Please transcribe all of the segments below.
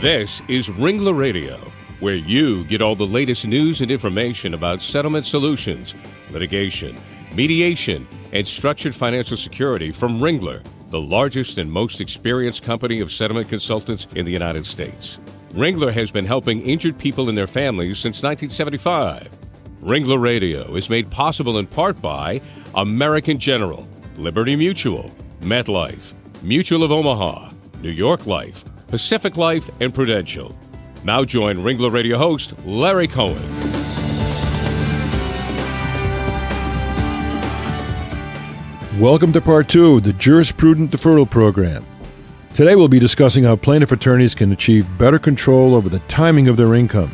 This is Ringler Radio, where you get all the latest news and information about settlement solutions, litigation, mediation, and structured financial security from Ringler, the largest and most experienced company of settlement consultants in the United States. Ringler has been helping injured people and their families since 1975. Ringler Radio is made possible in part by American General, Liberty Mutual, MetLife, Mutual of Omaha, New York Life, Pacific Life, and Prudential. Now join Ringler Radio host Larry Cohen. Welcome to Part 2 of the JurisPrudent Deferral Program. Today we'll be discussing how plaintiff attorneys can achieve better control over the timing of their income.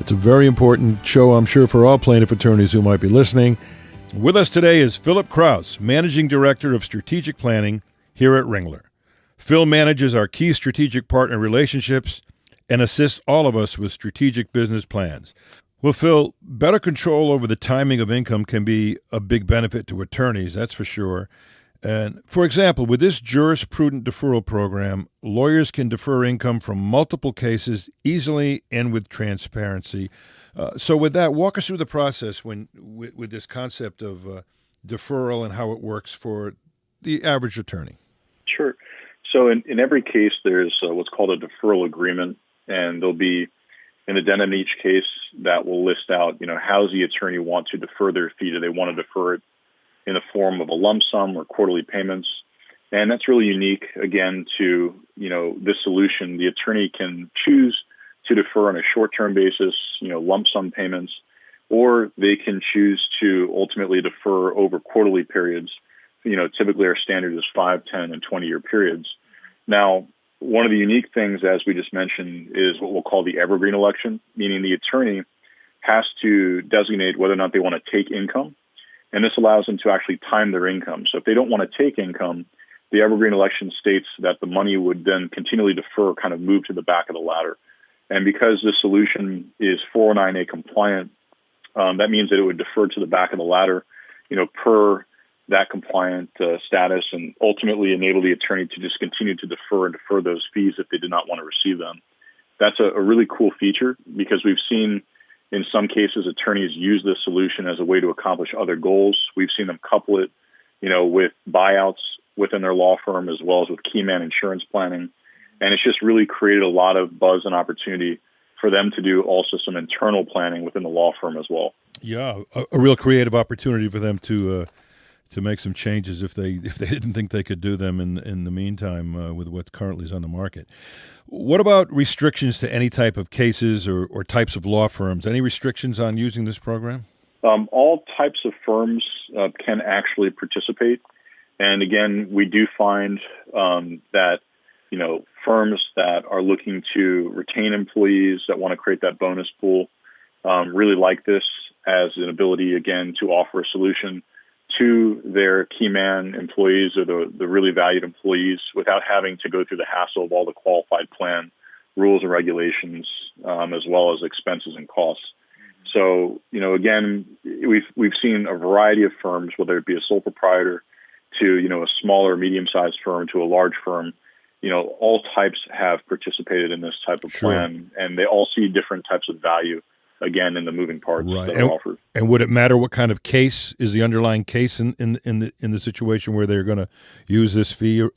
It's a very important show, I'm sure, for all plaintiff attorneys who might be listening. With us today is Phillip Krause, Managing Director of Strategic Planning here at Ringler. Phil manages our key strategic partner relationships and assists all of us with strategic business plans. Well, Phil, better control over the timing of income can be a big benefit to attorneys, that's for sure. And for example, with this JurisPrudent Deferral Program, lawyers can defer income from multiple cases easily and with transparency. So with that, walk us through the process with this concept of deferral and how it works for the average attorney. Sure. So in every case, there's what's called a deferral agreement, and there'll be an addendum in each case that will list out, how does the attorney want to defer their fee? Do they want to defer it in the form of a lump sum or quarterly payments? And that's really unique, again, to, this solution. The attorney can choose to defer on a short-term basis, lump sum payments, or they can choose to ultimately defer over quarterly periods. Typically our standard is 5, 10, and 20-year periods. Now, one of the unique things, as we just mentioned, is what we'll call the evergreen election, meaning the attorney has to designate whether or not they want to take income, and this allows them to actually time their income. So if they don't want to take income, the evergreen election states that the money would then continually defer, kind of move to the back of the ladder. And because this solution is 409A compliant, that means that it would defer to the back of the ladder, per that compliant status, and ultimately enable the attorney to just continue to defer those fees if they did not want to receive them. That's a really cool feature, because we've seen in some cases attorneys use this solution as a way to accomplish other goals. We've seen them couple it, with buyouts within their law firm, as well as with key man insurance planning. And it's just really created a lot of buzz and opportunity for them to do also some internal planning within the law firm as well. Yeah, a real creative opportunity for them to make some changes if they didn't think they could do them in the meantime with what currently is on the market. What about restrictions to any type of cases or types of law firms? Any restrictions on using this program? All types of firms can actually participate. And again, we do find that, firms that are looking to retain employees, that want to create that bonus pool, really like this as an ability, again, to offer a solution to their key man employees or the really valued employees without having to go through the hassle of all the qualified plan rules and regulations, as well as expenses and costs. So, again, we've seen a variety of firms, whether it be a sole proprietor to, a smaller, medium-sized firm to a large firm, all types have participated in this type of plan, and they all see different types of value, again, in the moving parts that are offered. And would it matter what kind of case is the underlying case in the situation where they're going to use this fee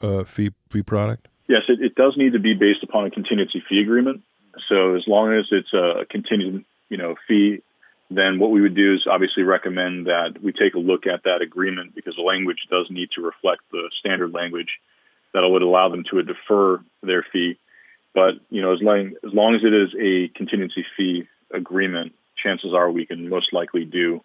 product? Yes, it does need to be based upon a contingency fee agreement. So as long as it's a contingent, fee, then what we would do is obviously recommend that we take a look at that agreement, because the language does need to reflect the standard language that would allow them to defer their fee. But as long as it is a contingency fee agreement, chances are we can most likely do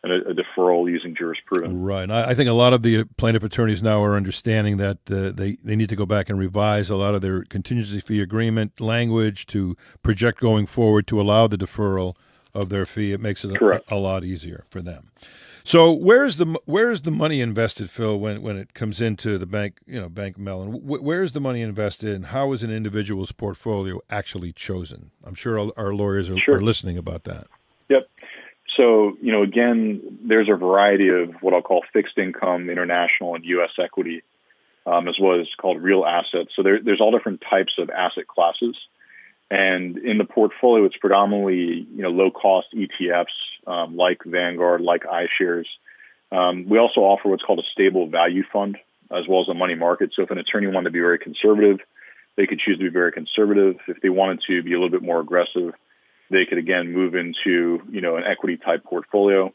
a deferral using jurisprudence. Right. I think a lot of the plaintiff attorneys now are understanding that they need to go back and revise a lot of their contingency fee agreement language to project going forward to allow the deferral of their fee. It makes it a lot easier for them. So where is the money invested, Phil, when it comes into the bank, Bank Mellon? Where is the money invested, and how is an individual's portfolio actually chosen? I'm sure our lawyers are listening about that. Yep. So, again, there's a variety of what I'll call fixed income, international, and U.S. equity, as well as called real assets. So there's all different types of asset classes. And in the portfolio, it's predominantly low-cost ETFs like Vanguard, like iShares. We also offer what's called a stable value fund, as well as a money market. So if an attorney wanted to be very conservative, they could choose to be very conservative. If they wanted to be a little bit more aggressive, they could, again, move into an equity-type portfolio.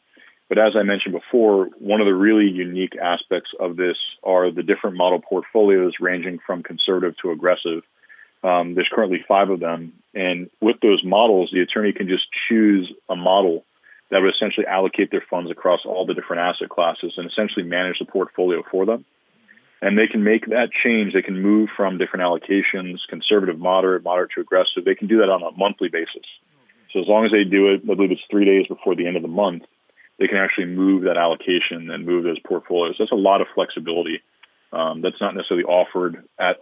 But as I mentioned before, one of the really unique aspects of this are the different model portfolios ranging from conservative to aggressive. There's currently 5 of them. And with those models, the attorney can just choose a model that would essentially allocate their funds across all the different asset classes and essentially manage the portfolio for them. And they can make that change. They can move from different allocations, conservative, moderate to aggressive. They can do that on a monthly basis. So as long as they do it, I believe it's 3 days before the end of the month, they can actually move that allocation and move those portfolios. That's a lot of flexibility that's not necessarily offered at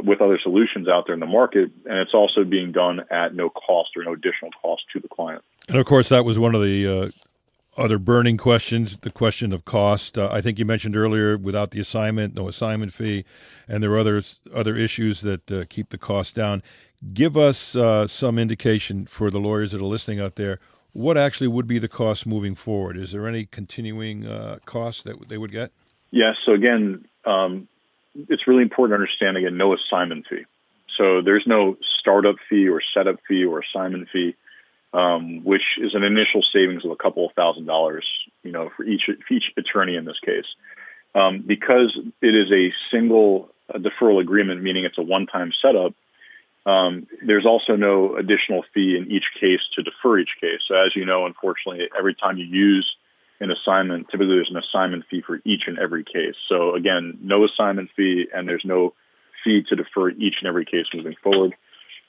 with other solutions out there in the market, and it's also being done at no cost or no additional cost to the client. And of course, that was one of the other burning questions, the question of cost. I think you mentioned earlier, without the assignment, no assignment fee, and there are other issues that keep the cost down. Give us some indication for the lawyers that are listening out there, what actually would be the cost moving forward? Is there any continuing costs that they would get? Yes. So again, it's really important to understand, again, no assignment fee. So there's no startup fee or setup fee or assignment fee, which is an initial savings of a couple of $1,000s, for each attorney in this case. Because it is a single deferral agreement, meaning it's a one-time setup, there's also no additional fee in each case to defer each case. So as you know, unfortunately, every time you use an assignment, typically there's an assignment fee for each and every case. So again, no assignment fee, and there's no fee to defer each and every case moving forward.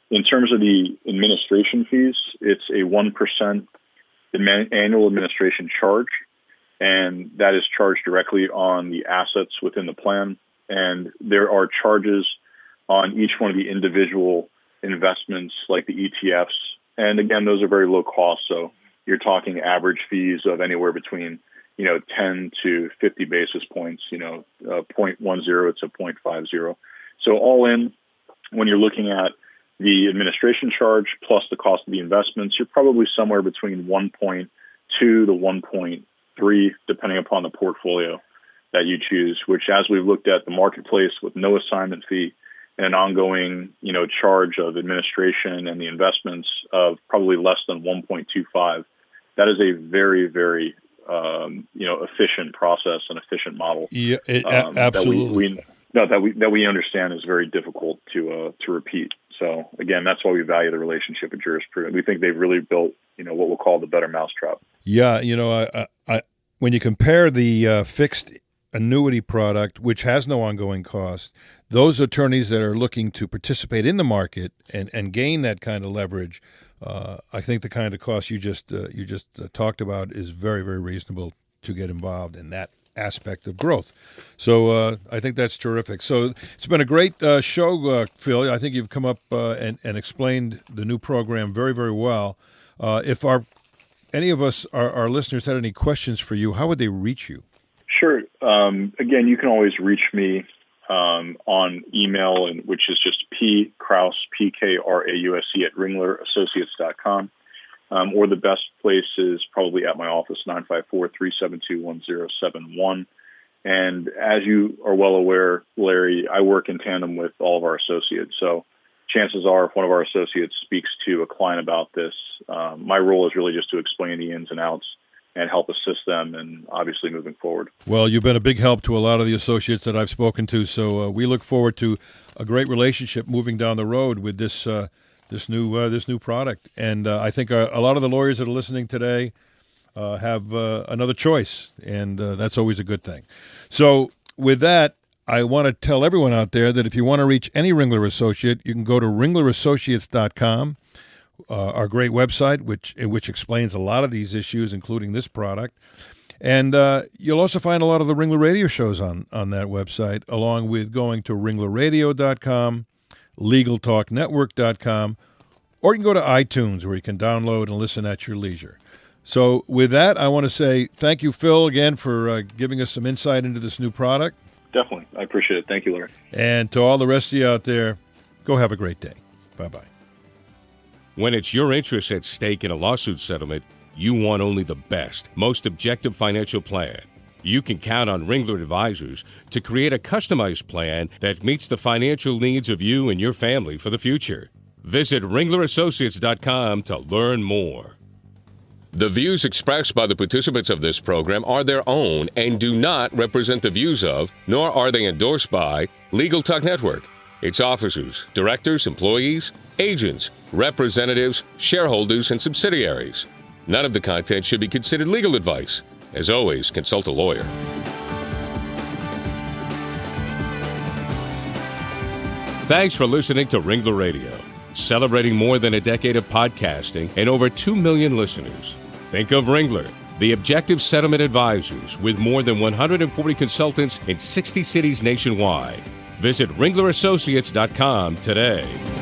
In terms of the administration fees, it's a 1% annual administration charge, and that is charged directly on the assets within the plan. And there are charges on each one of the individual investments, like the ETFs. And again, those are very low cost. So you're talking average fees of anywhere between, 10 to 50 basis points, 0.10 to 0.50. So all in, when you're looking at the administration charge plus the cost of the investments, you're probably somewhere between 1.2 to 1.3, depending upon the portfolio that you choose, which, as we've looked at the marketplace with no assignment fee and an ongoing, charge of administration and the investments of probably less than 1.25, that is a very, very, efficient process and efficient model. Yeah, absolutely. That we understand is very difficult to repeat. So again, that's why we value the relationship with JurisPrudent. We think they've really built, what we'll call the better mousetrap. Yeah, I when you compare the fixed annuity product, which has no ongoing cost, those attorneys that are looking to participate in the market and gain that kind of leverage, I think the kind of cost you just talked about is very, very reasonable to get involved in that aspect of growth. So I think that's terrific. So it's been a great show, Phil. I think you've come up and explained the new program very, very well. If any of us, our listeners, had any questions for you, how would they reach you? Sure. Again, you can always reach me on email, which is just pkrause, PKRAUSE @ringlerassociates.com. Or the best place is probably at my office, 954-372-1071. And as you are well aware, Larry, I work in tandem with all of our associates. So chances are, if one of our associates speaks to a client about this, my role is really just to explain the ins and outs and help assist them and obviously moving forward. Well, you've been a big help to a lot of the associates that I've spoken to. So we look forward to a great relationship moving down the road with this new product. And I think a lot of the lawyers that are listening today have another choice, and that's always a good thing. So with that, I want to tell everyone out there that if you want to reach any Ringler associate, you can go to ringlerassociates.com, our great website, which explains a lot of these issues, including this product. And you'll also find a lot of the Ringler Radio shows on that website, along with going to ringlerradio.com, LegalTalkNetwork.com, or you can go to iTunes, where you can download and listen at your leisure. So with that, I want to say thank you, Phil, again, for giving us some insight into this new product. Definitely. I appreciate it. Thank you, Larry. And to all the rest of you out there, go have a great day. Bye-bye. When it's your interests at stake in a lawsuit settlement, you want only the best, most objective financial plan. You can count on Ringler Advisors to create a customized plan that meets the financial needs of you and your family for the future. Visit ringlerassociates.com to learn more. The views expressed by the participants of this program are their own and do not represent the views of, nor are they endorsed by, Legal Talk Network, its officers, directors, employees, agents, representatives, shareholders, and subsidiaries. None of the content should be considered legal advice. As always, consult a lawyer. Thanks for listening to Ringler Radio, celebrating more than a decade of podcasting and over 2 million listeners. Think of Ringler, the objective settlement advisors with more than 140 consultants in 60 cities nationwide. Visit ringlerassociates.com today.